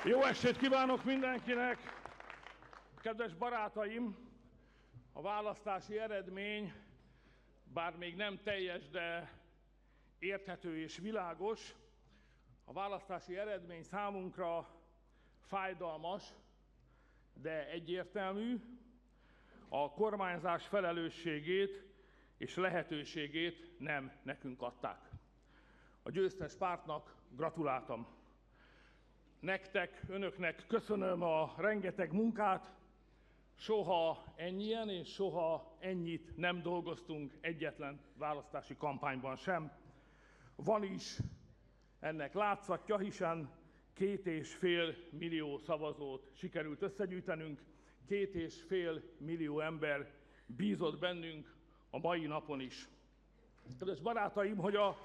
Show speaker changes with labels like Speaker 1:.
Speaker 1: Jó estét kívánok mindenkinek! Kedves barátaim, a választási eredmény, bár még nem teljes, de érthető és világos, a választási eredmény számunkra fájdalmas, de egyértelmű. A kormányzás felelősségét és lehetőségét nem nekünk adták. A győztes pártnak gratuláltam. Nektek, önöknek köszönöm a rengeteg munkát, soha ennyien és soha ennyit nem dolgoztunk egyetlen választási kampányban sem. Van is ennek látszatja, hiszen 2,5 millió szavazót sikerült összegyűjtenünk, 2,5 millió ember bízott bennünk a mai napon is. Kedves barátaim, hogy a